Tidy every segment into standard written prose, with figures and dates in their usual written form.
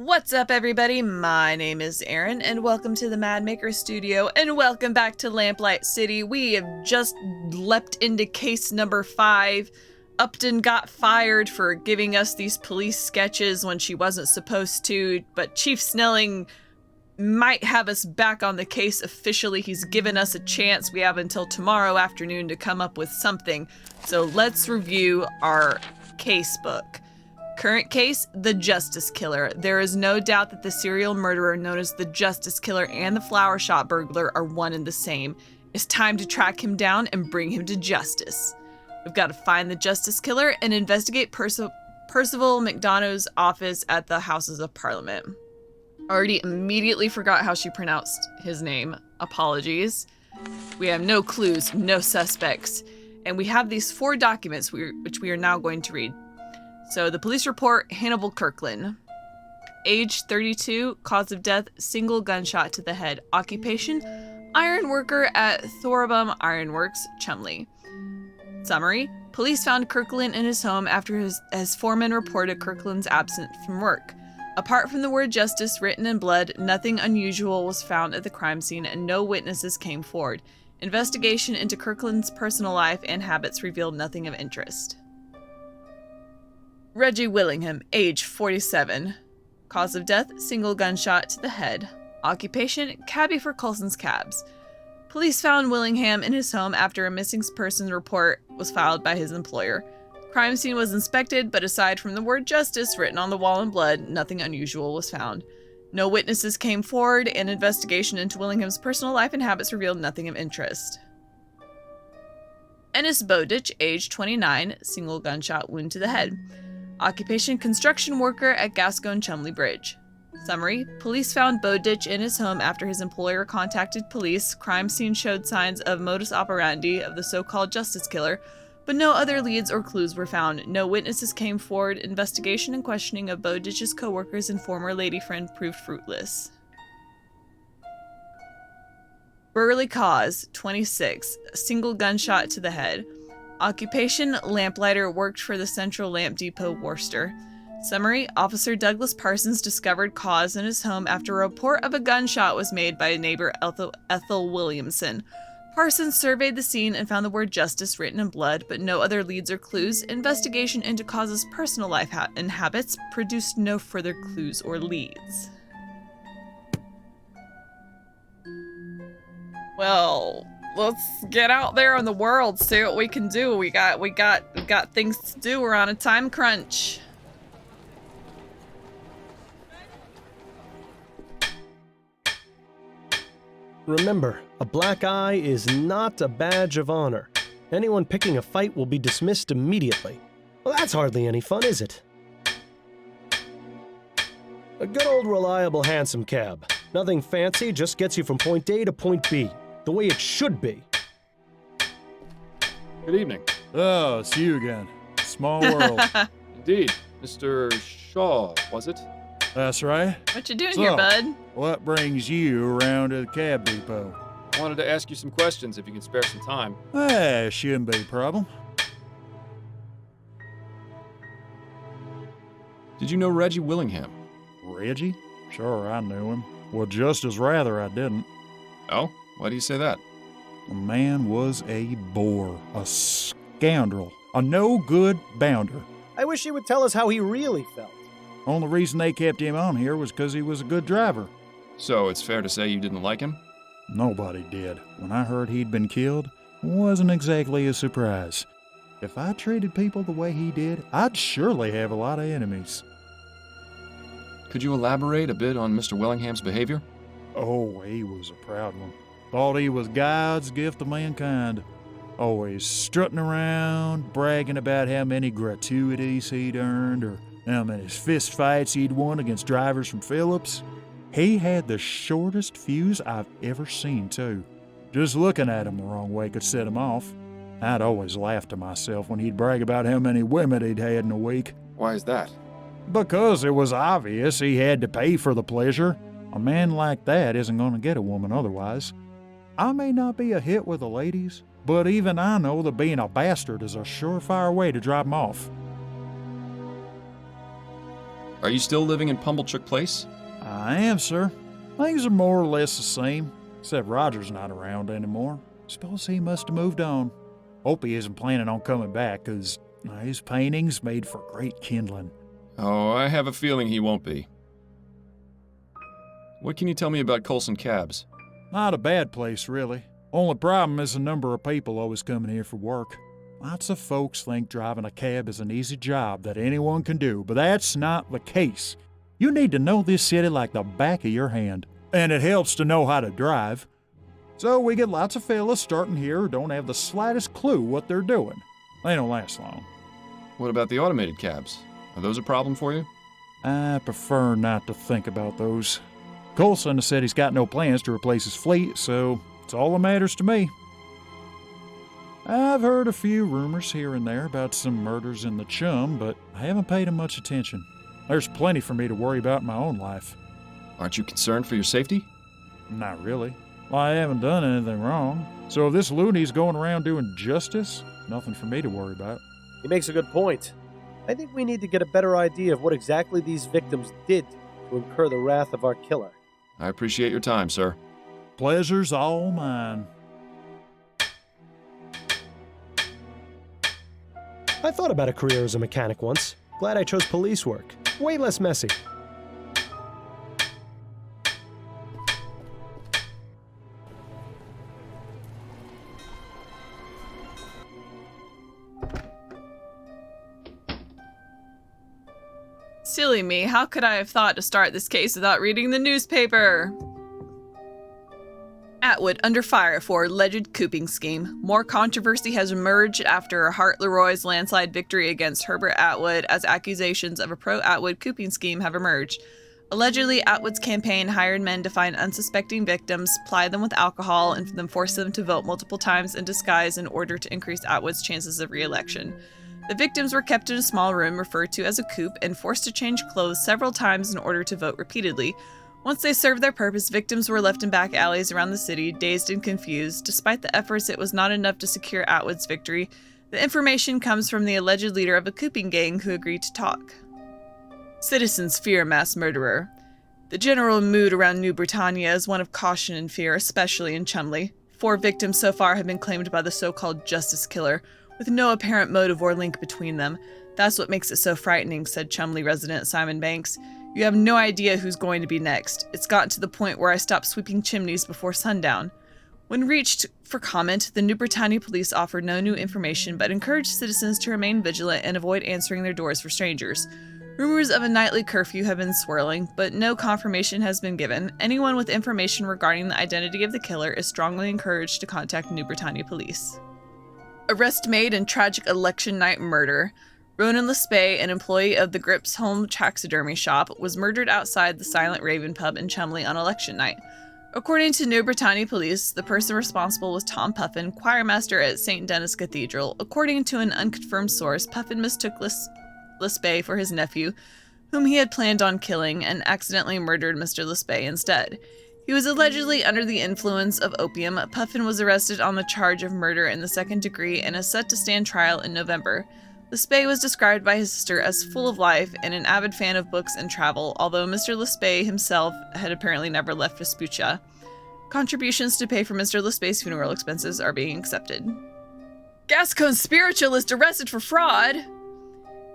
What's up, everybody? My name is Aaron, and welcome to the Mad Maker Studio, and welcome back to Lamplight City. We have just leapt into case number 5. Upton got fired for giving us these police sketches when she wasn't supposed to, but Chief Snelling might have us back on the case officially. He's given us a chance. We have until tomorrow afternoon to come up with something. So let's review our case book. Current case, the Justice Killer. There is no doubt that the serial murderer known as the Justice Killer and the flower shop burglar are one and the same. It's time to track him down and bring him to justice. We've got to find the Justice Killer and investigate Percival McDonough's office at the Houses of Parliament. Already immediately forgot how she pronounced his name. Apologies. We have no clues, no suspects, and we have these 4 documents which we are now going to read. So the police report, Hannibal Kirkland. Age 32, cause of death, single gunshot to the head. Occupation, iron worker at Thorabum Ironworks, Chumley. Summary, police found Kirkland in his home after his foreman reported Kirkland's absent from work. Apart from the word justice written in blood, nothing unusual was found at the crime scene and no witnesses came forward. Investigation into Kirkland's personal life and habits revealed nothing of interest. Reggie Willingham, age 47. Cause of death, single gunshot to the head. Occupation, cabbie for Coulson's Cabs. Police found Willingham in his home after a missing persons report was filed by his employer. Crime scene was inspected, but aside from the word justice written on the wall in blood, nothing unusual was found. No witnesses came forward, and investigation into Willingham's personal life and habits revealed nothing of interest. Ennis Bowditch, age 29, single gunshot wound to the head. Occupation, construction worker at Gascoigne Chumley Bridge. Summary, police found Bowditch in his home after his employer contacted police. Crime scene showed signs of modus operandi of the so-called Justice Killer, but no other leads or clues were found. No witnesses came forward. Investigation and questioning of Bowditch's co-workers and former lady friend proved fruitless. Burley cause, 26, single gunshot to the head. Occupation, lamplighter, worked for the Central Lamp Depot, Worcester. Summary, Officer Douglas Parsons discovered cause in his home after a report of a gunshot was made by neighbor Ethel Williamson. Parsons surveyed the scene and found the word justice written in blood, but no other leads or clues. Investigation into cause's personal life and habits produced no further clues or leads. Well, let's get out there in the world, see what we can do. We got things to do. We're on a time crunch. Remember, a black eye is not a badge of honor. Anyone picking a fight will be dismissed immediately. Well, that's hardly any fun, is it? A good old reliable hansom cab. Nothing fancy, just gets you from point A to point B. The way it should be. Good evening. Oh, it's you again. Small world. Indeed. Mr. Shaw, was it? That's right. What you doing here, bud? What brings you around to the cab depot? I wanted to ask you some questions if you can spare some time. Shouldn't be a problem. Did you know Reggie Willingham? Reggie? Sure, I knew him. Well, just as rather I didn't. Oh? Why do you say that? The man was a bore, a scoundrel, a no-good bounder. I wish he would tell us how he really felt. Only reason they kept him on here was because he was a good driver. So it's fair to say you didn't like him? Nobody did. When I heard he'd been killed, it wasn't exactly a surprise. If I treated people the way he did, I'd surely have a lot of enemies. Could you elaborate a bit on Mr. Willingham's behavior? Oh, he was a proud one. Thought he was God's gift to mankind. Always strutting around, bragging about how many gratuities he'd earned or how many fist fights he'd won against drivers from Phillips. He had the shortest fuse I've ever seen, too. Just looking at him the wrong way could set him off. I'd always laugh to myself when he'd brag about how many women he'd had in a week. Why is that? Because it was obvious he had to pay for the pleasure. A man like that isn't going to get a woman otherwise. I may not be a hit with the ladies, but even I know that being a bastard is a surefire way to drop 'em off. Are you still living in Pumblechook Place? I am, sir. Things are more or less the same, except Roger's not around anymore. Suppose he must have moved on. Hope he isn't planning on coming back, 'cause his paintings made for great kindling. Oh, I have a feeling he won't be. What can you tell me about Colson Cabs? Not a bad place, really. Only problem is the number of people always coming here for work. Lots of folks think driving a cab is an easy job that anyone can do, but that's not the case. You need to know this city like the back of your hand, and it helps to know how to drive. So we get lots of fellas starting here who don't have the slightest clue what they're doing. They don't last long. What about the automated cabs? Are those a problem for you? I prefer not to think about those. Colson has said he's got no plans to replace his fleet, so it's all that matters to me. I've heard a few rumors here and there about some murders in the Chum, but I haven't paid them much attention. There's plenty for me to worry about in my own life. Aren't you concerned for your safety? Not really. Well, I haven't done anything wrong. So if this loony's going around doing justice, nothing for me to worry about. He makes a good point. I think we need to get a better idea of what exactly these victims did to incur the wrath of our killer. I appreciate your time, sir. Pleasure's all mine. I thought about a career as a mechanic once. Glad I chose police work. Way less messy. Silly me, how could I have thought to start this case without reading the newspaper? Atwood under fire for alleged cooping scheme. More controversy has emerged after Hart Leroy's landslide victory against Herbert Atwood as accusations of a pro-Atwood cooping scheme have emerged. Allegedly, Atwood's campaign hired men to find unsuspecting victims, ply them with alcohol, and then force them to vote multiple times in disguise in order to increase Atwood's chances of re-election. The victims were kept in a small room referred to as a coop and forced to change clothes several times in order to vote repeatedly. Once they served their purpose, victims were left in back alleys around the city, dazed and confused. Despite the efforts, it was not enough to secure Atwood's victory. The information comes from the alleged leader of a cooping gang who agreed to talk. Citizens fear mass murderer. The general mood around New Britannia is one of caution and fear, especially in Chumley. 4 victims so far have been claimed by the so-called Justice Killer, with no apparent motive or link between them. That's what makes it so frightening, said Chumley resident Simon Banks. You have no idea who's going to be next. It's gotten to the point where I stopped sweeping chimneys before sundown. When reached for comment, the New Britannia police offered no new information but encouraged citizens to remain vigilant and avoid answering their doors for strangers. Rumors of a nightly curfew have been swirling, but no confirmation has been given. Anyone with information regarding the identity of the killer is strongly encouraged to contact New Britannia police. Arrest made in tragic election night murder. Ronan Lespay, an employee of the Grips Home Taxidermy Shop, was murdered outside the Silent Raven pub in Chumley on election night. According to New Britannia police, the person responsible was Tom Puffin, choirmaster at St. Denis Cathedral. According to an unconfirmed source, Puffin mistook Lespay for his nephew, whom he had planned on killing, and accidentally murdered Mr. Lespay instead. He was allegedly under the influence of opium. Puffin was arrested on the charge of murder in the 2nd degree and is set to stand trial in November. Lespay was described by his sister as full of life and an avid fan of books and travel, although Mr. Lespay himself had apparently never left Vespuccia. Contributions to pay for Mr. Lespay's funeral expenses are being accepted. Gascon spiritualist arrested for fraud!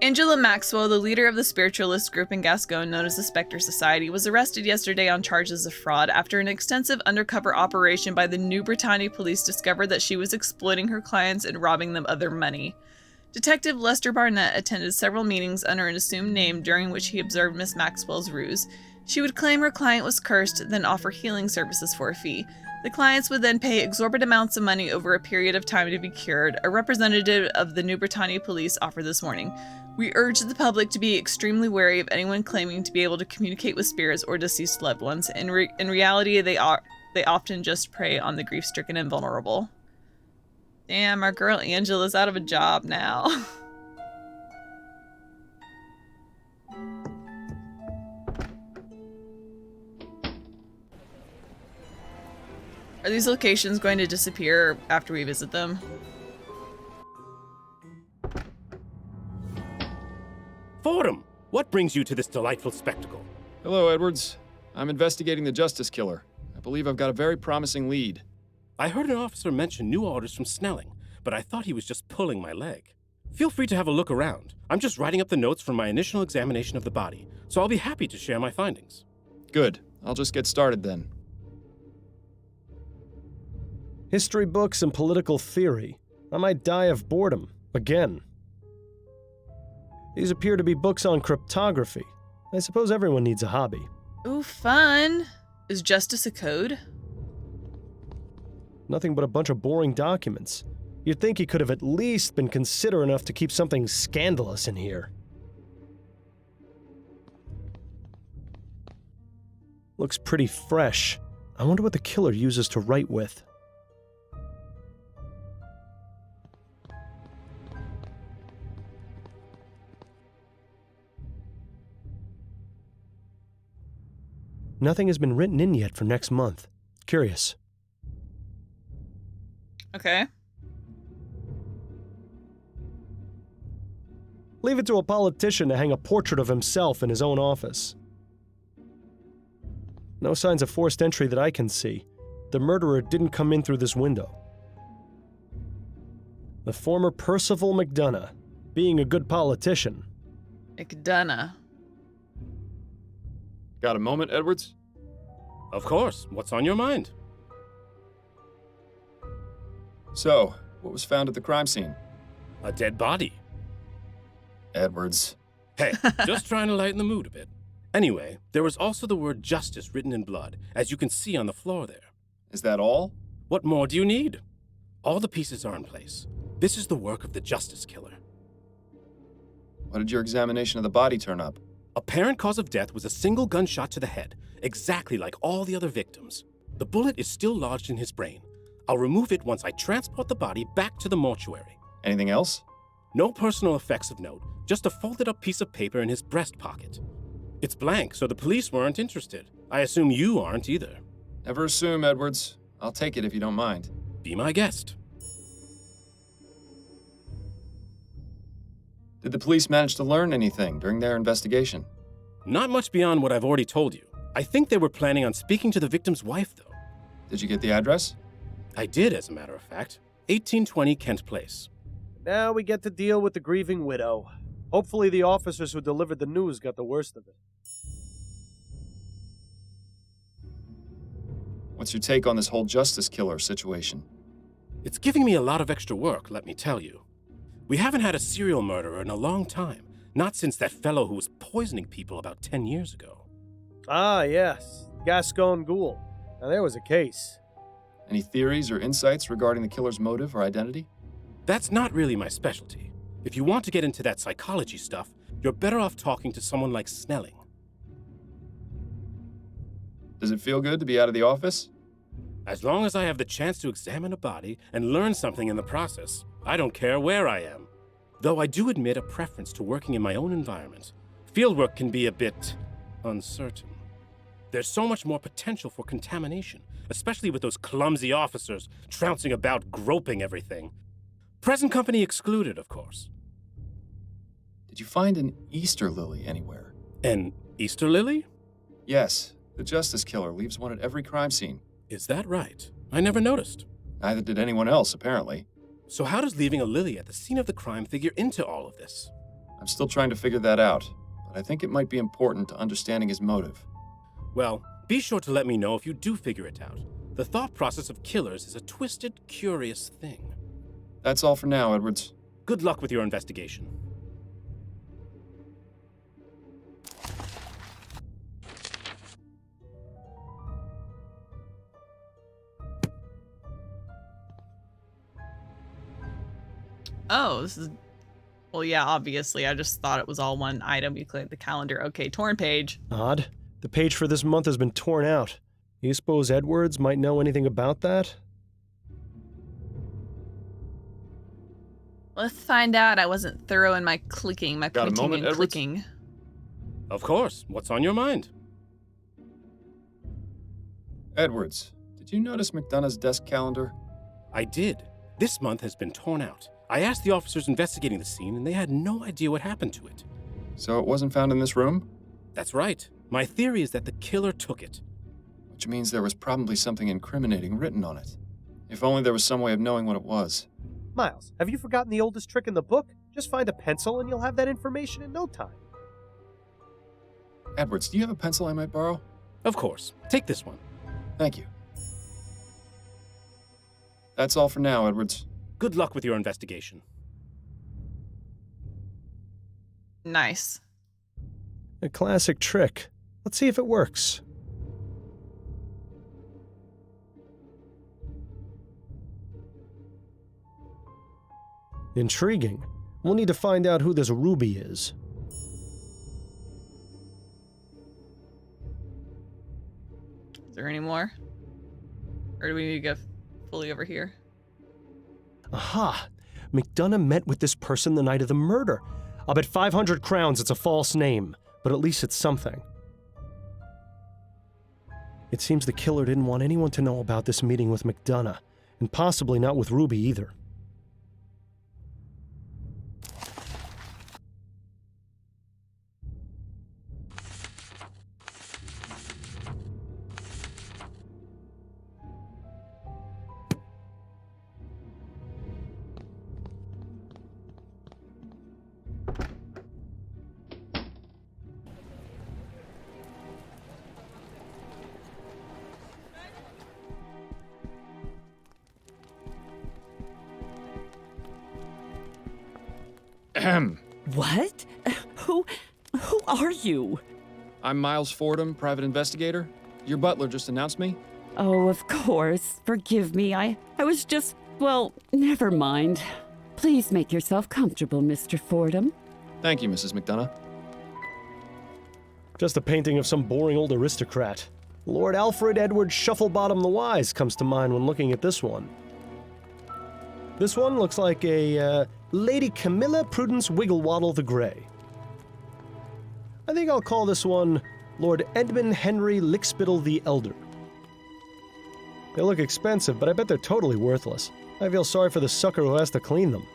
Angela Maxwell, the leader of the spiritualist group in Gascon known as the Spectre Society, was arrested yesterday on charges of fraud after an extensive undercover operation by the New Britannia police discovered that she was exploiting her clients and robbing them of their money. Detective Lester Barnett attended several meetings under an assumed name during which he observed Miss Maxwell's ruse. She would claim her client was cursed, then offer healing services for a fee. The clients would then pay exorbitant amounts of money over a period of time to be cured, a representative of the New Britannia police offered this morning. We urge the public to be extremely wary of anyone claiming to be able to communicate with spirits or deceased loved ones. In reality, they often just prey on the grief-stricken and vulnerable. Damn, our girl Angela's out of a job now. Are these locations going to disappear after we visit them? Fordham, what brings you to this delightful spectacle? Hello, Edwards. I'm investigating the Justice Killer. I believe I've got a very promising lead. I heard an officer mention new orders from Snelling, but I thought he was just pulling my leg. Feel free to have a look around. I'm just writing up the notes from my initial examination of the body, so I'll be happy to share my findings. Good. I'll just get started then. History books and political theory. I might die of boredom. Again. These appear to be books on cryptography. I suppose everyone needs a hobby. Ooh, fun. Is justice a code? Nothing but a bunch of boring documents. You'd think he could have at least been considerate enough to keep something scandalous in here. Looks pretty fresh. I wonder what the killer uses to write with. Nothing has been written in yet for next month. Curious. Okay. Leave it to a politician to hang a portrait of himself in his own office. No signs of forced entry that I can see. The murderer didn't come in through this window. The former Percival McDonough, being a good politician. McDonough. Got a moment, Edwards? Of course. What's on your mind? So, what was found at the crime scene? A dead body. Edwards. Hey, just trying to lighten the mood a bit. Anyway, there was also the word justice written in blood, as you can see on the floor there. Is that all? What more do you need? All the pieces are in place. This is the work of the Justice Killer. What did your examination of the body turn up? Apparent cause of death was a single gunshot to the head, exactly like all the other victims. The bullet is still lodged in his brain. I'll remove it once I transport the body back to the mortuary. Anything else? No personal effects of note, just a folded up piece of paper in his breast pocket. It's blank, so the police weren't interested. I assume you aren't either. Never assume, Edwards. I'll take it if you don't mind. Be my guest. Did the police manage to learn anything during their investigation? Not much beyond what I've already told you. I think they were planning on speaking to the victim's wife, though. Did you get the address? I did, as a matter of fact. 1820 Kent Place. Now we get to deal with the grieving widow. Hopefully the officers who delivered the news got the worst of it. What's your take on this whole Justice Killer situation? It's giving me a lot of extra work, let me tell you. We haven't had a serial murderer in a long time. Not since that fellow who was poisoning people about 10 years ago. Ah, yes. Gascon Ghoul. Now there was a case. Any theories or insights regarding the killer's motive or identity? That's not really my specialty. If you want to get into that psychology stuff, you're better off talking to someone like Snelling. Does it feel good to be out of the office? As long as I have the chance to examine a body and learn something in the process, I don't care where I am. Though I do admit a preference to working in my own environment. Fieldwork can be a bit uncertain. There's so much more potential for contamination, especially with those clumsy officers trouncing about groping everything. Present company excluded, of course. Did you find an Easter lily anywhere? An Easter lily? Yes. The Justice Killer leaves one at every crime scene. Is that right? I never noticed. Neither did anyone else, apparently. So how does leaving a lily at the scene of the crime figure into all of this? I'm still trying to figure that out, but I think it might be important to understanding his motive. Well, be sure to let me know if you do figure it out. The thought process of killers is a twisted, curious thing. That's all for now, Edwards. Good luck with your investigation. Oh, this is... Well, yeah, obviously. I just thought it was all one item. You click the calendar. Okay, torn page. Odd. The page for this month has been torn out. You suppose Edwards might know anything about that? Let's find out. I wasn't thorough in my clicking, my Got a pointing moment, and Edwards? clicking. Of course. What's on your mind? Edwards, did you notice McDonough's desk calendar? I did. This month has been torn out. I asked the officers investigating the scene, and they had no idea what happened to it. So it wasn't found in this room? That's right. My theory is that the killer took it. Which means there was probably something incriminating written on it. If only there was some way of knowing what it was. Miles, have you forgotten the oldest trick in the book? Just find a pencil and you'll have that information in no time. Edwards, do you have a pencil I might borrow? Of course. Take this one. Thank you. That's all for now, Edwards. Good luck with your investigation. Nice. A classic trick. Let's see if it works. Intriguing. We'll need to find out who this Ruby is. Is there any more? Or do we need to go fully over here? Aha! McDonough met with this person the night of the murder. I'll bet 500 crowns it's a false name, but at least it's something. It seems the killer didn't want anyone to know about this meeting with McDonough, and possibly not with Ruby either. Ahem. What? Who are you? I'm Miles Fordham, private investigator. Your butler just announced me. Oh, of course. Forgive me. I was just, well, never mind. Please make yourself comfortable, Mr. Fordham. Thank you, Mrs. McDonough. Just a painting of some boring old aristocrat. Lord Alfred Edward Shufflebottom the Wise comes to mind when looking at this one. This one looks like a Lady Camilla Prudence Wigglewaddle the Grey. I think I'll call this one Lord Edmund Henry Lickspittle the Elder. They look expensive, but I bet they're totally worthless. I feel sorry for the sucker who has to clean them.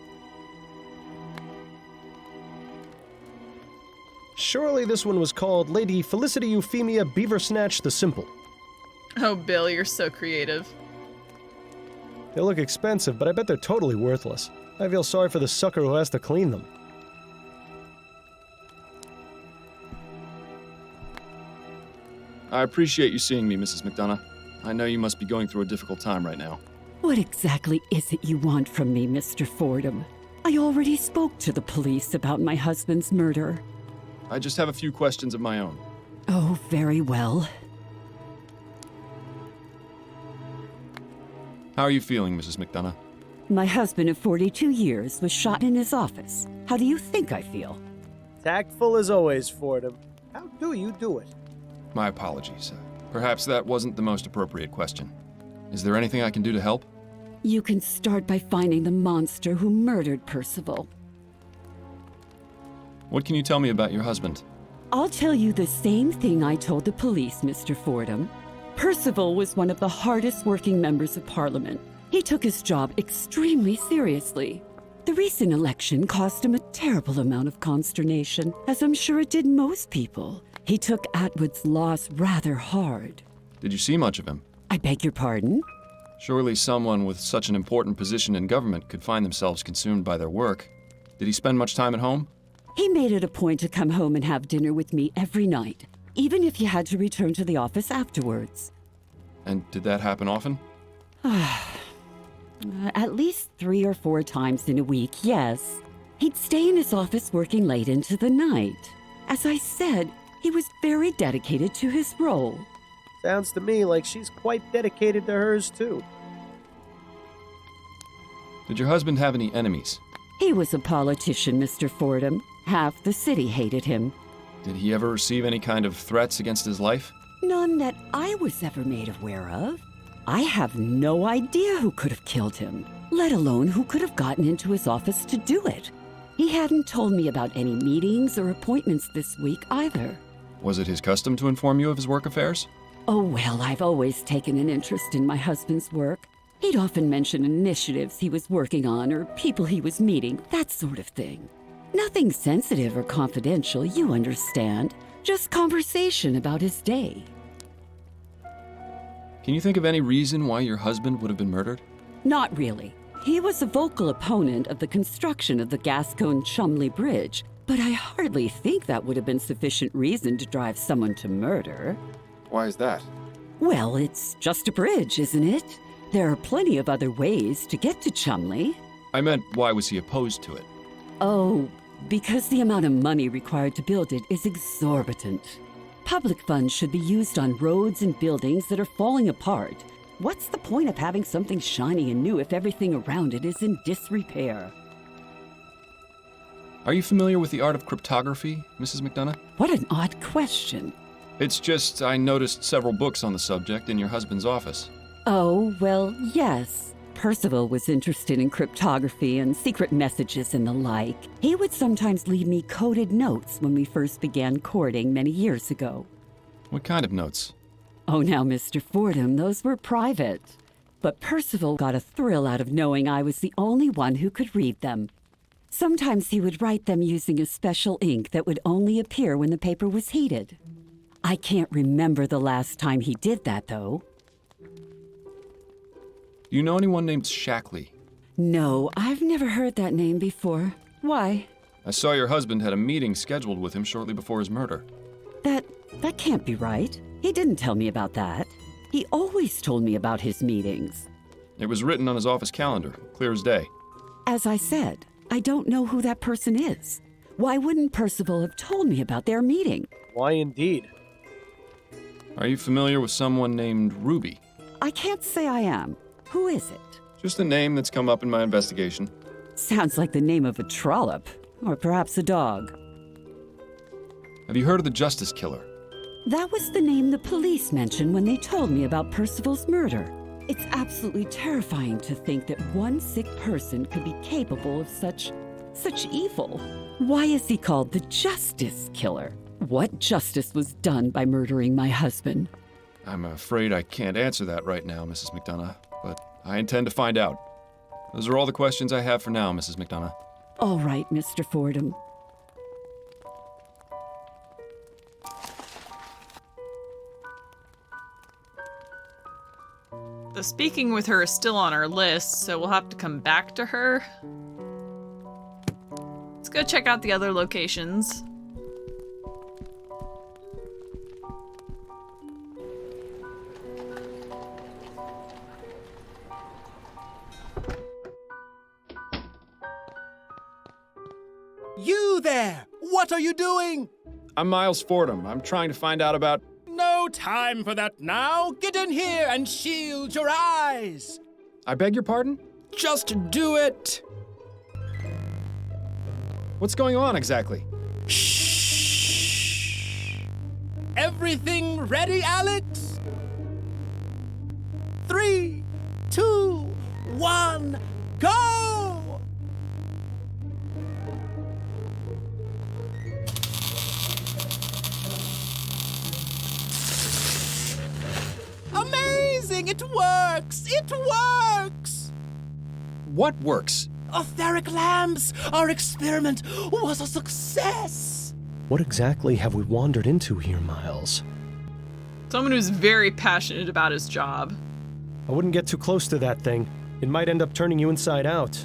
Surely this one was called Lady Felicity Euphemia Beaversnatch the Simple. Oh, Bill, you're so creative. They look expensive, but I bet they're totally worthless. I feel sorry for the sucker who has to clean them. I appreciate you seeing me, Mrs. McDonough. I know you must be going through a difficult time right now. What exactly is it you want from me, Mr. Fordham? I already spoke to the police about my husband's murder. I just have a few questions of my own. Oh, very well. How are you feeling, Mrs. McDonough? My husband of 42 years was shot in his office. How do you think I feel? Tactful as always, Fordham. How do you do it? My apologies. Perhaps that wasn't the most appropriate question. Is there anything I can do to help? You can start by finding the monster who murdered Percival. What can you tell me about your husband? I'll tell you the same thing I told the police, Mr. Fordham. Percival was one of the hardest working members of Parliament. He took his job extremely seriously. The recent election caused him a terrible amount of consternation, as I'm sure it did most people. He took Atwood's loss rather hard. Did you see much of him? I beg your pardon? Surely someone with such an important position in government could find themselves consumed by their work. Did he spend much time at home? He made it a point to come home and have dinner with me every night, even if he had to return to the office afterwards. And did that happen often? At least 3 or 4 times in a week, yes. He'd stay in his office working late into the night. As I said, he was very dedicated to his role. Sounds to me like she's quite dedicated to hers, too. Did your husband have any enemies? He was a politician, Mr. Fordham. Half the city hated him. Did he ever receive any kind of threats against his life? None that I was ever made aware of. I have no idea who could have killed him, let alone who could have gotten into his office to do it. He hadn't told me about any meetings or appointments this week either. Was it his custom to inform you of his work affairs? Oh, well, I've always taken an interest in my husband's work. He'd often mention initiatives he was working on or people he was meeting, that sort of thing. Nothing sensitive or confidential, you understand. Just conversation about his day. Can you think of any reason why your husband would have been murdered? Not really. He was a vocal opponent of the construction of the Gascogne-Chumley Bridge, but I hardly think that would have been sufficient reason to drive someone to murder. Why is that? Well, it's just a bridge, isn't it? There are plenty of other ways to get to Chumley. I meant, why was he opposed to it? Oh, because the amount of money required to build it is exorbitant. Public funds should be used on roads and buildings that are falling apart. What's the point of having something shiny and new if everything around it is in disrepair? Are you familiar with the art of cryptography, Mrs. McDonough? What an odd question. It's just I noticed several books on the subject in your husband's office. Oh, well, yes. Percival was interested in cryptography and secret messages and the like. He would sometimes leave me coded notes when we first began courting many years ago. What kind of notes? Oh, now, Mr. Fordham, those were private. But Percival got a thrill out of knowing I was the only one who could read them. Sometimes he would write them using a special ink that would only appear when the paper was heated. I can't remember the last time he did that, though. Do you know anyone named Shackley? No, I've never heard that name before. Why? I saw your husband had a meeting scheduled with him shortly before his murder. That can't be right. He didn't tell me about that. He always told me about his meetings. It was written on his office calendar, clear as day. As I said, I don't know who that person is. Why wouldn't Percival have told me about their meeting? Why indeed? Are you familiar with someone named Ruby? I can't say I am. Who is it? Just a name that's come up in my investigation. Sounds like the name of a trollop, or perhaps a dog. Have you heard of the Justice Killer? That was the name the police mentioned when they told me about Percival's murder. It's absolutely terrifying to think that one sick person could be capable of such evil. Why is he called the Justice Killer? What justice was done by murdering my husband? I'm afraid I can't answer that right now, Mrs. McDonough, but I intend to find out. Those are all the questions I have for now, Mrs. McDonough. All right, Mr. Fordham. The speaking with her is still on our list, so we'll have to come back to her. Let's go check out the other locations. You there! What are you doing? I'm Miles Fordham. I'm trying to find out about... No time for that now! Get in here and shield your eyes! I beg your pardon? Just do it! What's going on exactly? Shh! Everything ready, Alex? 3, 2, 1, go! Amazing! It works! It works! What works? Etheric lamps! Our experiment was a success! What exactly have we wandered into here, Miles? Someone who's very passionate about his job. I wouldn't get too close to that thing. It might end up turning you inside out.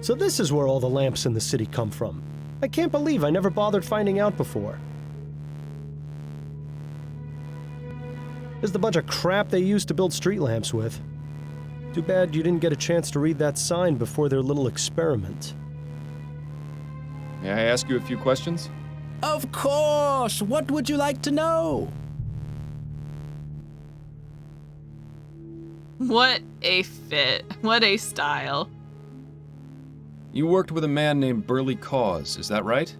So this is where all the lamps in the city come from. I can't believe I never bothered finding out before. Just a bunch of crap they used to build street lamps with. Too bad you didn't get a chance to read that sign before their little experiment. May I ask you a few questions? Of course! What would you like to know? What a fit. What a style. You worked with a man named Burley Cause, is that right?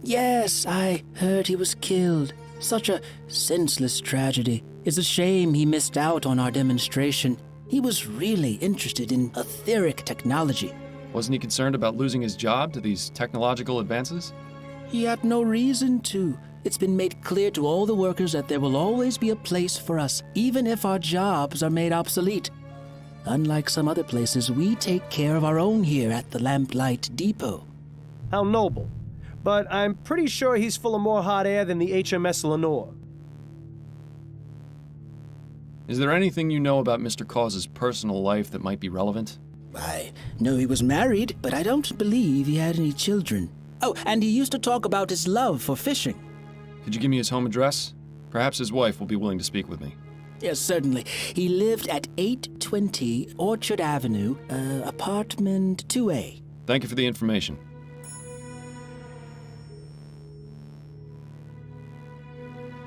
Yes, I heard he was killed. Such a senseless tragedy. It's a shame he missed out on our demonstration. He was really interested in etheric technology. Wasn't he concerned about losing his job to these technological advances? He had no reason to. It's been made clear to all the workers that there will always be a place for us, even if our jobs are made obsolete. Unlike some other places, we take care of our own here at the Lamplight Depot. How noble. But I'm pretty sure he's full of more hot air than the HMS Lenore. Is there anything you know about Mr. Caws's personal life that might be relevant? I know he was married, but I don't believe he had any children. Oh, and he used to talk about his love for fishing. Could you give me his home address? Perhaps his wife will be willing to speak with me. Yes, certainly. He lived at 820 Orchard Avenue, apartment 2A. Thank you for the information.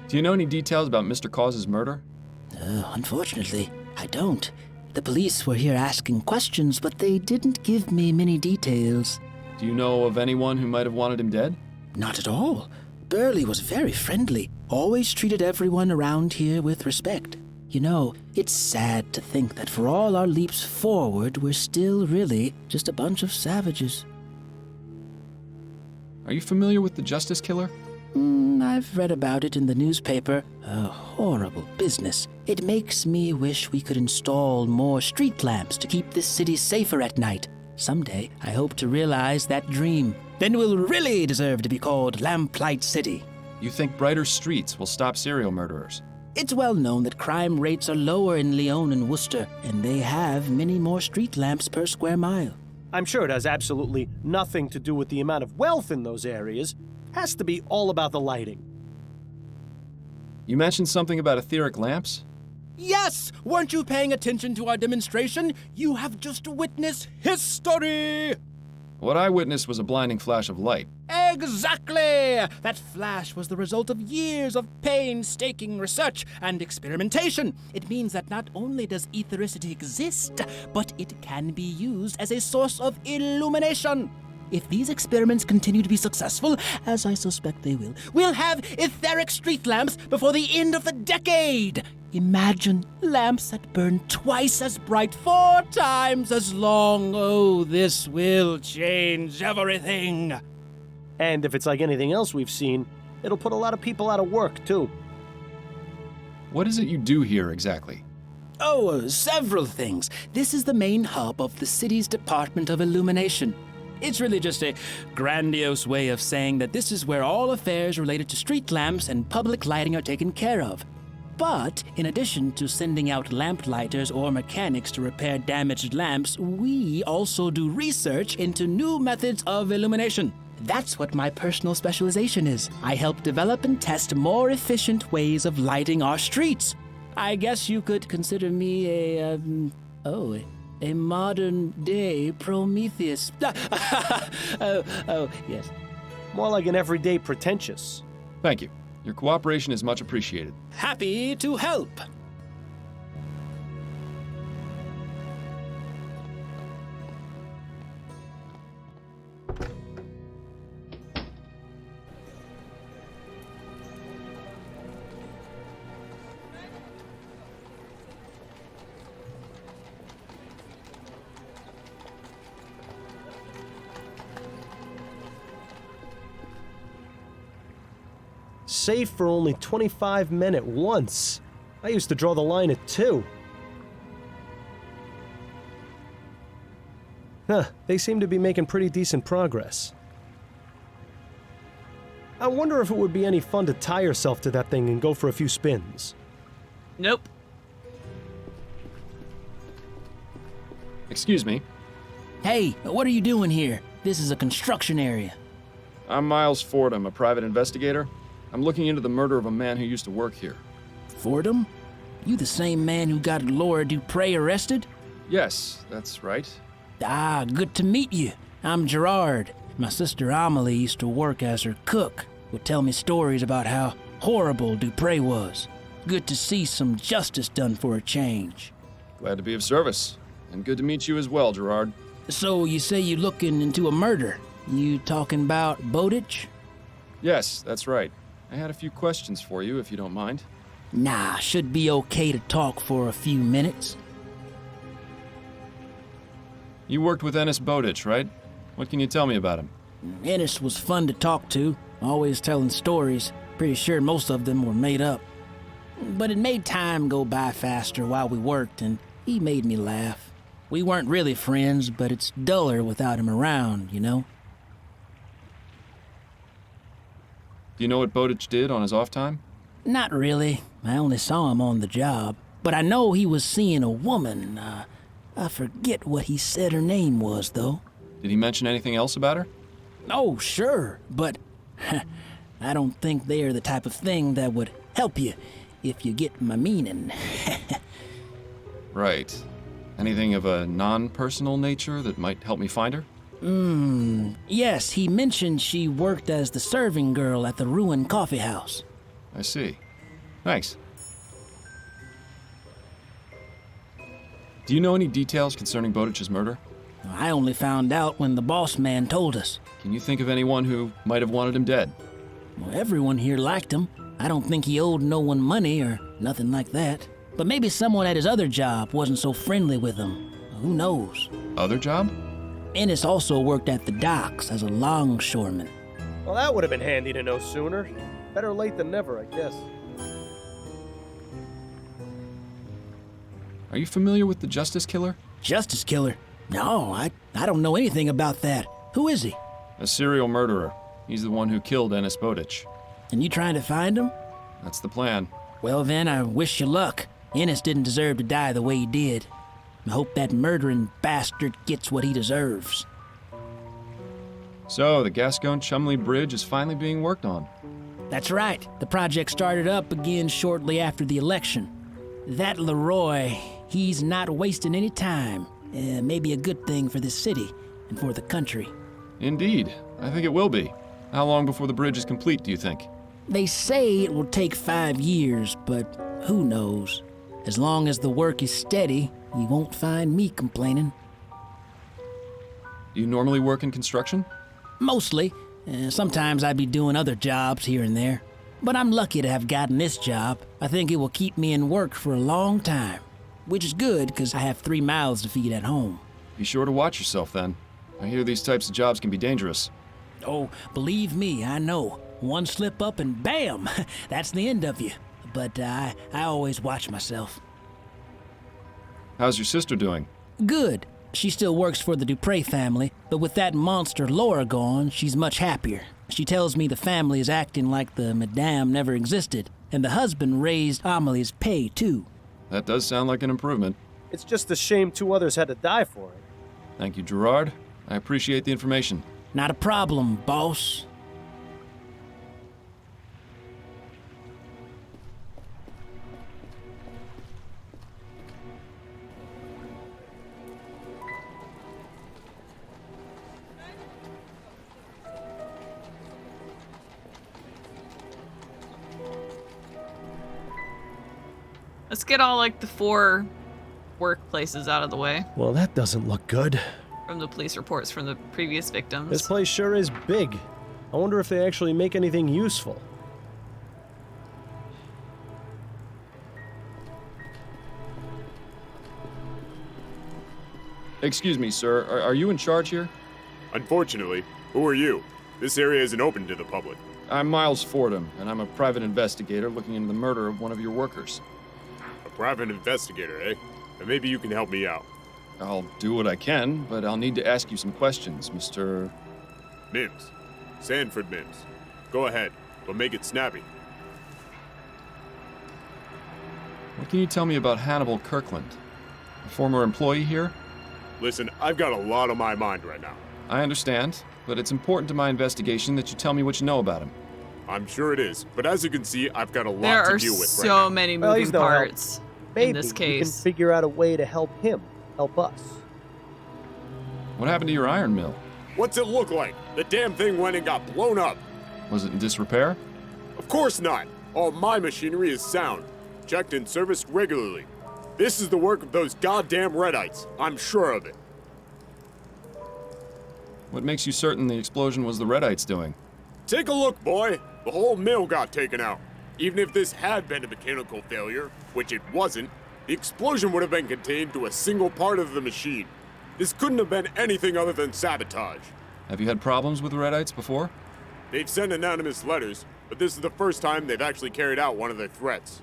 Do you know any details about Mr. Caws's murder? Unfortunately, I don't. The police were here asking questions, but they didn't give me many details. Do you know of anyone who might have wanted him dead? Not at all. Burley was very friendly, always treated everyone around here with respect. You know, it's sad to think that for all our leaps forward, we're still really just a bunch of savages. Are you familiar with the Justice Killer? I've read about it in the newspaper. A horrible business. It makes me wish we could install more street lamps to keep this city safer at night. Someday, I hope to realize that dream. Then we'll really deserve to be called Lamplight City. You think brighter streets will stop serial murderers? It's well known that crime rates are lower in Lyon and Worcester, and they have many more street lamps per square mile. I'm sure it has absolutely nothing to do with the amount of wealth in those areas. Has to be all about the lighting. You mentioned something about etheric lamps? Yes! Weren't you paying attention to our demonstration? You have just witnessed history! What I witnessed was a blinding flash of light. Exactly! That flash was the result of years of painstaking research and experimentation. It means that not only does ethericity exist, but it can be used as a source of illumination. If these experiments continue to be successful, as I suspect they will, we'll have etheric street lamps before the end of the decade. Imagine lamps that burn twice as bright, 4 times as long. Oh, this will change everything. And if it's like anything else we've seen, it'll put a lot of people out of work, too. What is it you do here exactly? Oh, several things. This is the main hub of the city's Department of Illumination. It's really just a grandiose way of saying that this is where all affairs related to street lamps and public lighting are taken care of. But in addition to sending out lamplighters or mechanics to repair damaged lamps, we also do research into new methods of illumination. That's what my personal specialization is. I help develop and test more efficient ways of lighting our streets. I guess you could consider me a modern-day Prometheus. Yes. More like an everyday pretentious. Thank you. Your cooperation is much appreciated. Happy to help. Safe for only 25 men at once. I used to draw the line at 2. They seem to be making pretty decent progress. I wonder if it would be any fun to tie yourself to that thing and go for a few spins. Nope. Excuse me. Hey, what are you doing here? This is a construction area. I'm Miles Fordham, a private investigator. I'm looking into the murder of a man who used to work here. Fordham? You the same man who got Laura Dupre arrested? Yes, that's right. Ah, good to meet you. I'm Gerard. My sister Amelie used to work as her cook. Would tell me stories about how horrible Dupre was. Good to see some justice done for a change. Glad to be of service. And good to meet you as well, Gerard. So you say you looking into a murder? You talking about Bowditch? Yes, that's right. I had a few questions for you, if you don't mind. Nah, should be okay to talk for a few minutes. You worked with Ennis Bowditch, right? What can you tell me about him? Ennis was fun to talk to, always telling stories. Pretty sure most of them were made up. But it made time go by faster while we worked, and he made me laugh. We weren't really friends, but it's duller without him around, you know? Do you know what Bowditch did on his off time? Not really. I only saw him on the job. But I know he was seeing a woman. I forget what he said her name was, though. Did he mention anything else about her? Oh, sure, but I don't think they are the type of thing that would help you, if you get my meaning. Right. Anything of a non-personal nature that might help me find her? Yes, he mentioned she worked as the serving girl at the ruined coffee house. I see. Thanks. Do you know any details concerning Bowditch's murder? I only found out when the boss man told us. Can you think of anyone who might have wanted him dead? Well, everyone here liked him. I don't think he owed no one money or nothing like that. But maybe someone at his other job wasn't so friendly with him. Who knows? Other job? Ennis also worked at the docks as a longshoreman. Well, that would have been handy to know sooner. Better late than never, I guess. Are you familiar with the Justice Killer? Justice Killer? No, I don't know anything about that. Who is he? A serial murderer. He's the one who killed Ennis Bowditch. And you trying to find him? That's the plan. Well then, I wish you luck. Ennis didn't deserve to die the way he did. I hope that murdering bastard gets what he deserves. So, the Gascon-Chumley Bridge is finally being worked on. That's right. The project started up again shortly after the election. That Leroy, he's not wasting any time. Maybe a good thing for this city and for the country. Indeed. I think it will be. How long before the bridge is complete, do you think? They say it will take 5 years, but who knows? As long as the work is steady, you won't find me complaining. Do you normally work in construction? Mostly. Sometimes I'd be doing other jobs here and there. But I'm lucky to have gotten this job. I think it will keep me in work for a long time. Which is good, because I have 3 mouths to feed at home. Be sure to watch yourself then. I hear these types of jobs can be dangerous. Oh, believe me, I know. One slip up and bam! That's the end of you. But I always watch myself. How's your sister doing? Good. She still works for the Dupre family, but with that monster Laura gone, she's much happier. She tells me the family is acting like the madame never existed, and the husband raised Amelie's pay, too. That does sound like an improvement. It's just a shame 2 others had to die for it. Thank you, Gerard. I appreciate the information. Not a problem, boss. Let's get all like the 4 workplaces out of the way Well, that doesn't look good. from the police reports from the previous victims. This place sure is big. I wonder if they actually make anything useful. Excuse me, sir. Are you in charge here? Unfortunately. Who are you? This area isn't open to the public. I'm Miles Fordham, and I'm a private investigator looking into the murder of one of your workers. A private investigator, eh? And maybe you can help me out. I'll do what I can, but I'll need to ask you some questions, Mr. Mims. Sanford Mims. Go ahead, but make it snappy. What can you tell me about Hannibal Kirkland? A former employee here? Listen, I've got a lot on my mind right now. I understand, but it's important to my investigation that you tell me what you know about him. I'm sure it is, but as you can see, I've got a lot There to are deal with right so now. many Well, moving he's no help. parts Maybe in this we can case. figure out a way to help him help us. What happened to your iron mill? What's it look like? The damn thing went and got blown up. Was it in disrepair? Of course not. All my machinery is sound, checked and serviced regularly. This is the work of those goddamn Redites. I'm sure of it. What makes you certain the explosion was the Redites doing? Take a look, boy. The whole mill got taken out. Even if this had been a mechanical failure, which it wasn't, the explosion would have been contained to a single part of the machine. This couldn't have been anything other than sabotage. Have you had problems with the Redites before? They've sent anonymous letters, but this is the first time they've actually carried out one of their threats.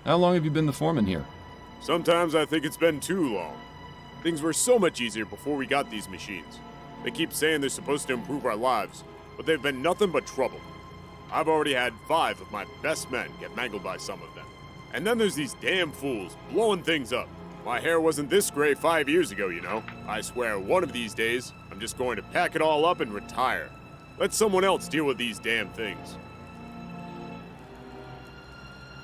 How long have you been the foreman here? Sometimes I think it's been too long. Things were so much easier before we got these machines. They keep saying they're supposed to improve our lives, but they've been nothing but trouble. I've already had 5 of my best men get mangled by some of them. And then there's these damn fools blowing things up. My hair wasn't this gray 5 years ago, you know. I swear one of these days, I'm just going to pack it all up and retire. Let someone else deal with these damn things.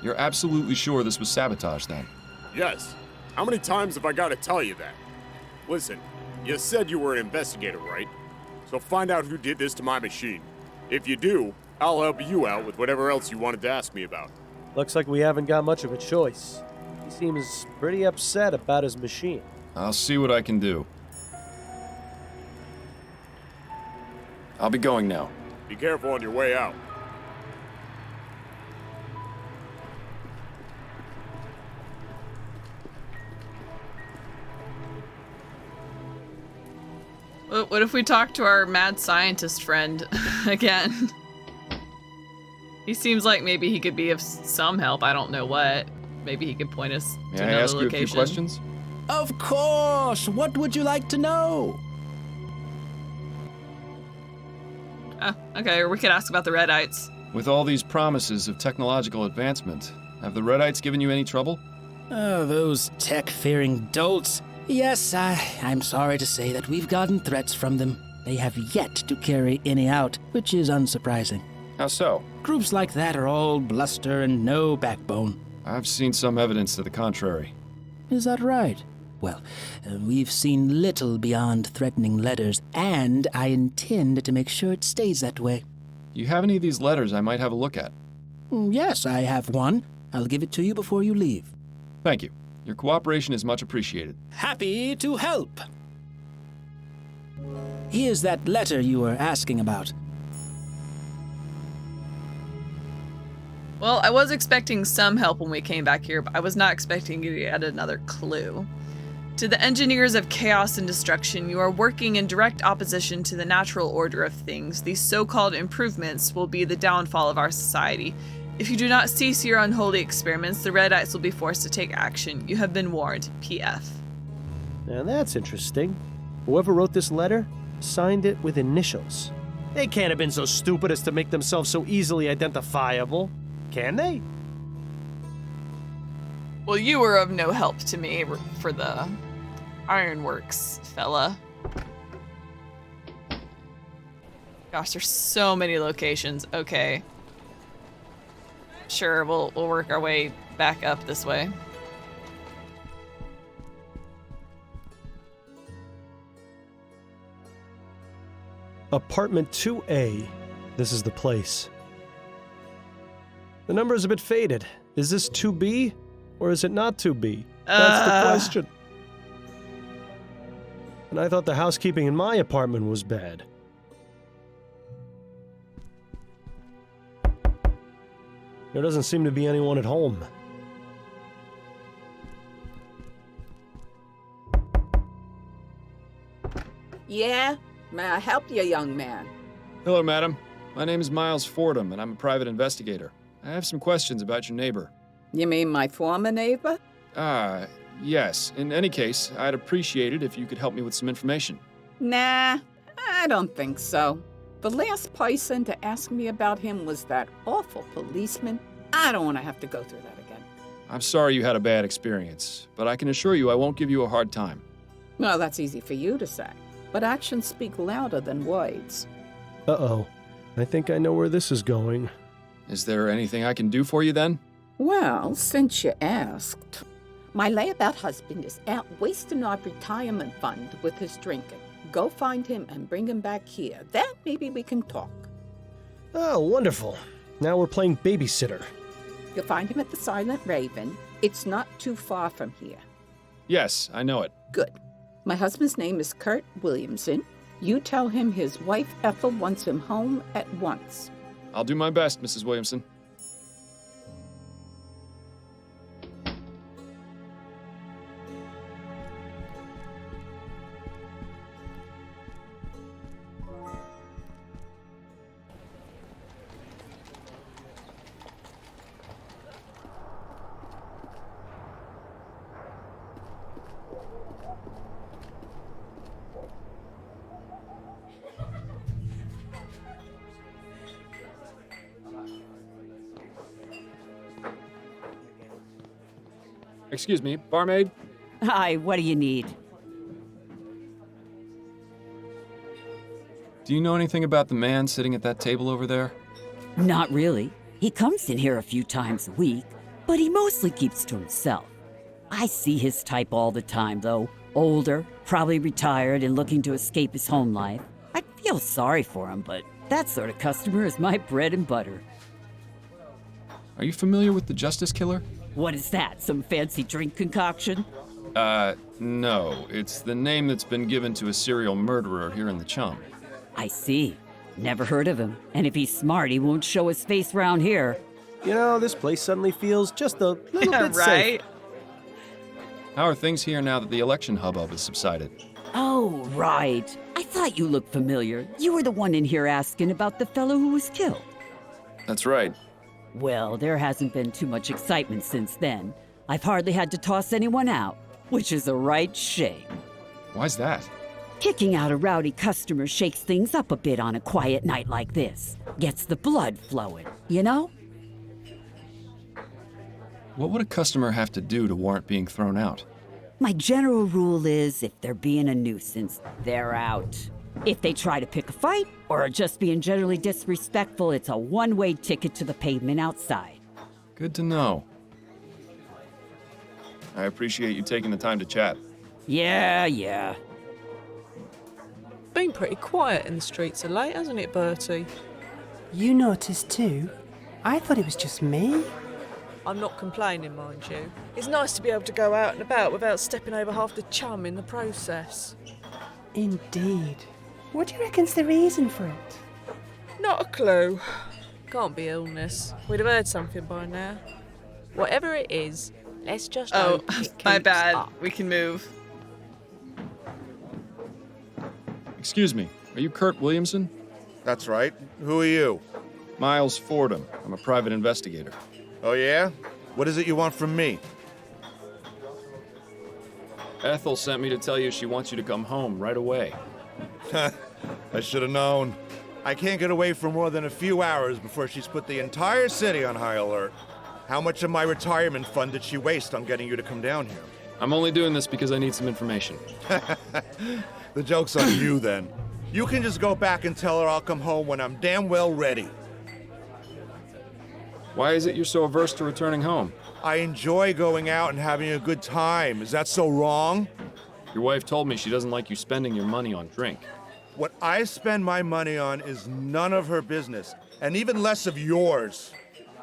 You're absolutely sure this was sabotage, then? Yes. How many times have I got to tell you that? Listen, you said you were an investigator, right? So find out who did this to my machine. If you do, I'll help you out with whatever else you wanted to ask me about. Looks like we haven't got much of a choice. He seems pretty upset about his machine. I'll see what I can do. I'll be going now. Be careful on your way out. What if we talk to our mad scientist friend again? He seems like maybe he could be of some help. I don't know what. Maybe he could point us May to I another ask you a location. few questions? Of course! What would you like to know? Oh, okay, or we could ask about the Redites. With all these promises of technological advancement, have the Redites given you any trouble? Oh, those tech-fearing dolts. Yes, I'm sorry to say that we've gotten threats from them. They have yet to carry any out, which is unsurprising. How so? Groups like that are all bluster and no backbone. I've seen some evidence to the contrary. Is that right? Well, we've seen little beyond threatening letters, and I intend to make sure it stays that way. You have any of these letters I might have a look at? Yes, I have one. I'll give it to you before you leave. Thank you. Your cooperation is much appreciated. Happy to help. Here's that letter you were asking about. Well, I was expecting some help when we came back here, but I was not expecting you to get another clue. To the engineers of chaos and destruction, you are working in direct opposition to the natural order of things. These so-called improvements will be the downfall of our society. If you do not cease your unholy experiments, the Redites will be forced to take action. You have been warned. PF. Now that's interesting. Whoever wrote this letter signed it with initials. They can't have been so stupid as to make themselves so easily identifiable, can they? Well, you were of no help to me for the ironworks, fella. Gosh, there's so many locations. Okay. Sure, we'll work our way back up this way. Apartment 2A. This is the place. The number is a bit faded. Is this 2B or is it not 2B? That's the question. And I thought the housekeeping in my apartment was bad. There doesn't seem to be anyone at home. Yeah? May I help you, young man? Hello, madam. My name is Miles Fordham, and I'm a private investigator. I have some questions about your neighbor. You mean my former neighbor? Yes. In any case, I'd appreciate it if you could help me with some information. Nah, I don't think so. The last person to ask me about him was that awful policeman. I don't want to have to go through that again. I'm sorry you had a bad experience, but I can assure you I won't give you a hard time. Well, that's easy for you to say, but actions speak louder than words. Uh-oh. I think I know where this is going. Is there anything I can do for you then? Well, since you asked, my layabout husband is out wasting our retirement fund with his drinking. Go find him and bring him back here. Then maybe we can talk. Oh, wonderful. Now we're playing babysitter. You'll find him at the Silent Raven. It's not too far from here. Yes, I know it. Good. My husband's name is Kurt Williamson. You tell him his wife Ethel wants him home at once. I'll do my best, Mrs. Williamson. Excuse me, barmaid? Hi, what do you need? Do you know anything about the man sitting at that table over there? Not really. He comes in here a few times a week, but he mostly keeps to himself. I see his type all the time, though. Older, probably retired and looking to escape his home life. I feel sorry for him, but that sort of customer is my bread and butter. Are you familiar with the Justice Killer? What is that, some fancy drink concoction? No. It's the name that's been given to a serial murderer here in the Chum. I see. Never heard of him. And if he's smart, he won't show his face around here. You know, this place suddenly feels just a little bit right? safe. How are things here now that the election hubbub has subsided? Oh, right. I thought you looked familiar. You were the one in here asking about the fellow who was killed. That's right. Well, there hasn't been too much excitement since then. I've hardly had to toss anyone out, which is a right shame. Why's that? Kicking out a rowdy customer shakes things up a bit on a quiet night like this. Gets the blood flowing, you know? What would a customer have to do to warrant being thrown out? My general rule is if they're being a nuisance, they're out. If they try to pick a fight or are just being generally disrespectful, it's a one-way ticket to the pavement outside. Good to know. I appreciate you taking the time to chat. Yeah. Been pretty quiet in the streets of late, hasn't it, Bertie? You noticed too? I thought it was just me. I'm not complaining, mind you. It's nice to be able to go out and about without stepping over half the chum in the process. Indeed. What do you reckon's the reason for it? Not a clue. Can't be illness. We'd have heard something by now. Whatever it is, let's just Oh, hope it my keeps bad. up. We can move. Excuse me, are you Kurt Williamson? That's right. Who are you? Miles Fordham. I'm a private investigator. Oh, yeah? What is it you want from me? Ethel sent me to tell you she wants you to come home right away. I should have known. I can't get away for more than a few hours before she's put the entire city on high alert. How much of my retirement fund did she waste on getting you to come down here? I'm only doing this because I need some information. The joke's on you, then. You can just go back and tell her I'll come home when I'm damn well ready. Why is it you're so averse to returning home? I enjoy going out and having a good time. Is that so wrong? Your wife told me she doesn't like you spending your money on drink. What I spend my money on is none of her business, and even less of yours.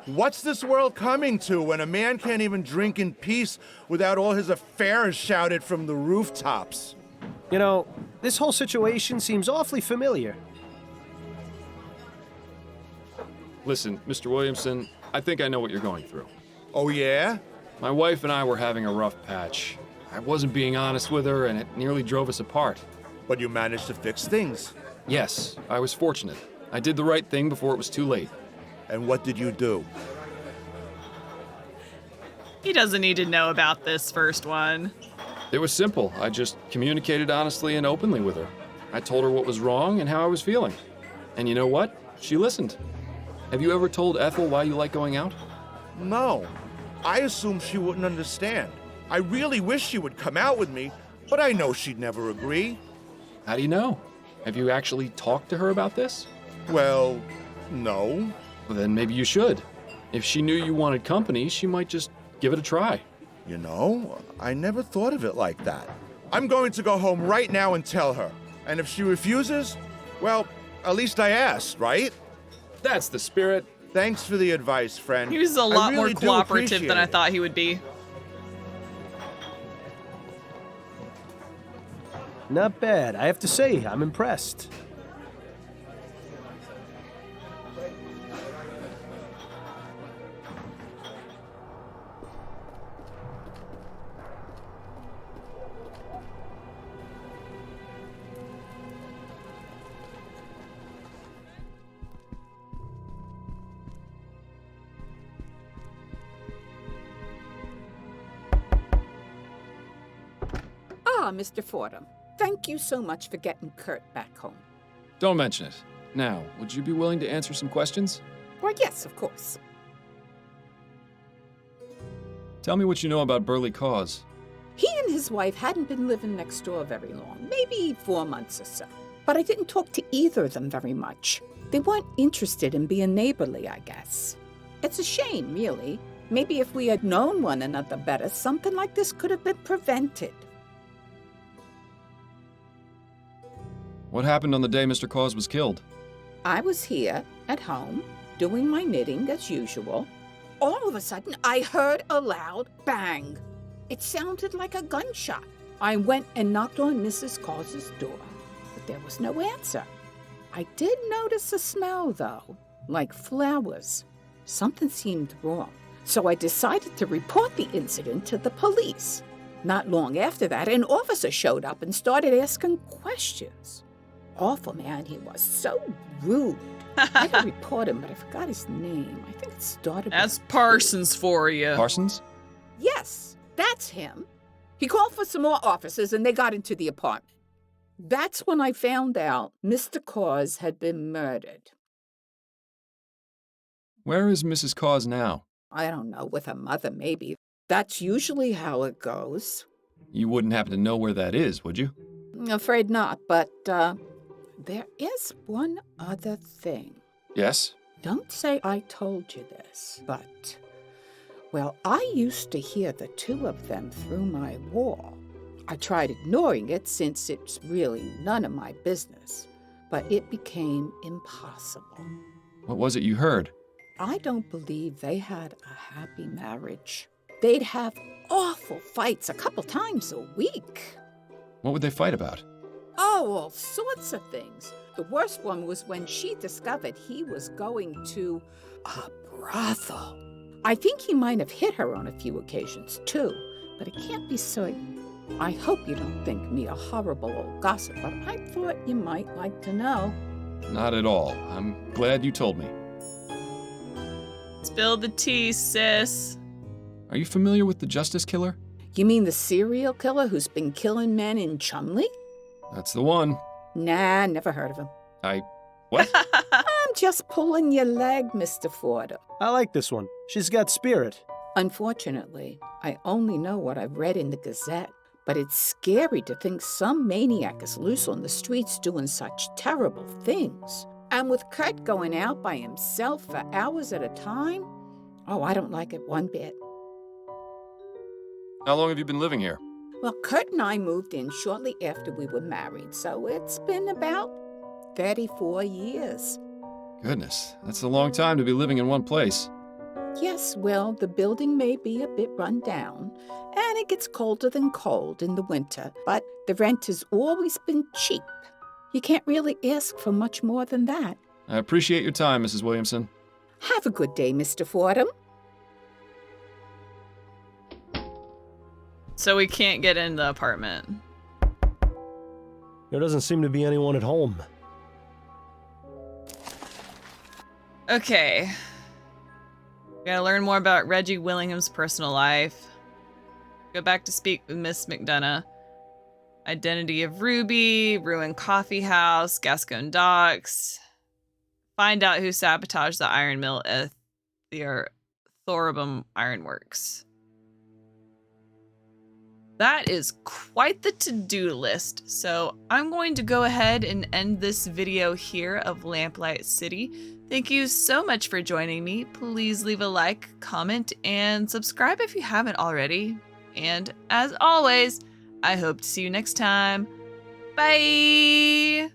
What's this world coming to when a man can't even drink in peace without all his affairs shouted from the rooftops? You know, this whole situation seems awfully familiar. Listen, Mr. Williamson, I think I know what you're going through. Oh, yeah? My wife and I were having a rough patch. I wasn't being honest with her, and it nearly drove us apart. But you managed to fix things. Yes, I was fortunate. I did the right thing before it was too late. And what did you do? He doesn't need to know about this first one. It was simple. I just communicated honestly and openly with her. I told her what was wrong and how I was feeling. And you know what? She listened. Have you ever told Ethel why you like going out? No. I assumed she wouldn't understand. I really wish she would come out with me, but I know she'd never agree. How do you know? Have you actually talked to her about this? Well, no. Well, then maybe you should. If she knew you wanted company, she might just give it a try. You know, I never thought of it like that. I'm going to go home right now and tell her. And if she refuses, well, at least I asked, right? That's the spirit. Thanks for the advice, friend. He was a lot really more do cooperative appreciate than I it. thought he would be. Not bad. I have to say, I'm impressed. Ah, Mr. Fordham, thank you so much for getting Kurt back home. Don't mention it. Now, would you be willing to answer some questions? Why, yes, of course. Tell me what you know about Burley Cause. He and his wife hadn't been living next door very long, maybe 4 months or so. But I didn't talk to either of them very much. They weren't interested in being neighborly, I guess. It's a shame, really. Maybe if we had known one another better, something like this could have been prevented. What happened on the day Mr. Cause was killed? I was here at home, doing my knitting as usual. All of a sudden, I heard a loud bang. It sounded like a gunshot. I went and knocked on Mrs. Cause's door, but there was no answer. I did notice a smell, though, like flowers. Something seemed wrong, so I decided to report the incident to the police. Not long after that, an officer showed up and started asking questions. Awful man he was, so rude. I could report him, but I forgot his name. I think it started That's with Parsons for you. Parsons? Yes, that's him. He called for some more officers and they got into the apartment. That's when I found out Mr. Cause had been murdered. Where is Mrs. Cause now? I don't know, with her mother maybe. That's usually how it goes. You wouldn't happen to know where that is, would you? Afraid not, but there is one other thing. Yes? Don't say I told you this, but, well, I used to hear the two of them through my wall. I tried ignoring it since it's really none of my business, but it became impossible. What was it you heard? I don't believe they had a happy marriage. They'd have awful fights a couple times a week. What would they fight about? Oh, all sorts of things. The worst one was when she discovered he was going to a brothel. I think he might have hit her on a few occasions, too, but I can't be certain. I hope you don't think me a horrible old gossip, but I thought you might like to know. Not at all. I'm glad you told me. Spill the tea, sis. Are you familiar with the Justice Killer? You mean the serial killer who's been killing men in Chumley? That's the one. Nah, never heard of him. What? I'm just pulling your leg, Mr. Fordham. I like this one. She's got spirit. Unfortunately, I only know what I've read in the Gazette, but it's scary to think some maniac is loose on the streets doing such terrible things. And with Kurt going out by himself for hours at a time, oh, I don't like it one bit. How long have you been living here? Well, Kurt and I moved in shortly after we were married, so it's been about 34 years. Goodness, that's a long time to be living in one place. Yes, well, the building may be a bit run down, and it gets colder than cold in the winter, but the rent has always been cheap. You can't really ask for much more than that. I appreciate your time, Mrs. Williamson. Have a good day, Mr. Fordham. So we can't get in the apartment. There doesn't seem to be anyone at home. Okay. We gotta learn more about Reggie Willingham's personal life. Go back to speak with Miss McDonough. Identity of Ruby, ruined coffee house, Gascon Docks. Find out who sabotaged the iron mill at the Thorabum Ironworks. That is quite the to-do list, so I'm going to go ahead and end this video here of Lamplight City. Thank you so much for joining me. Please leave a like, comment, and subscribe if you haven't already. And as always, I hope to see you next time. Bye!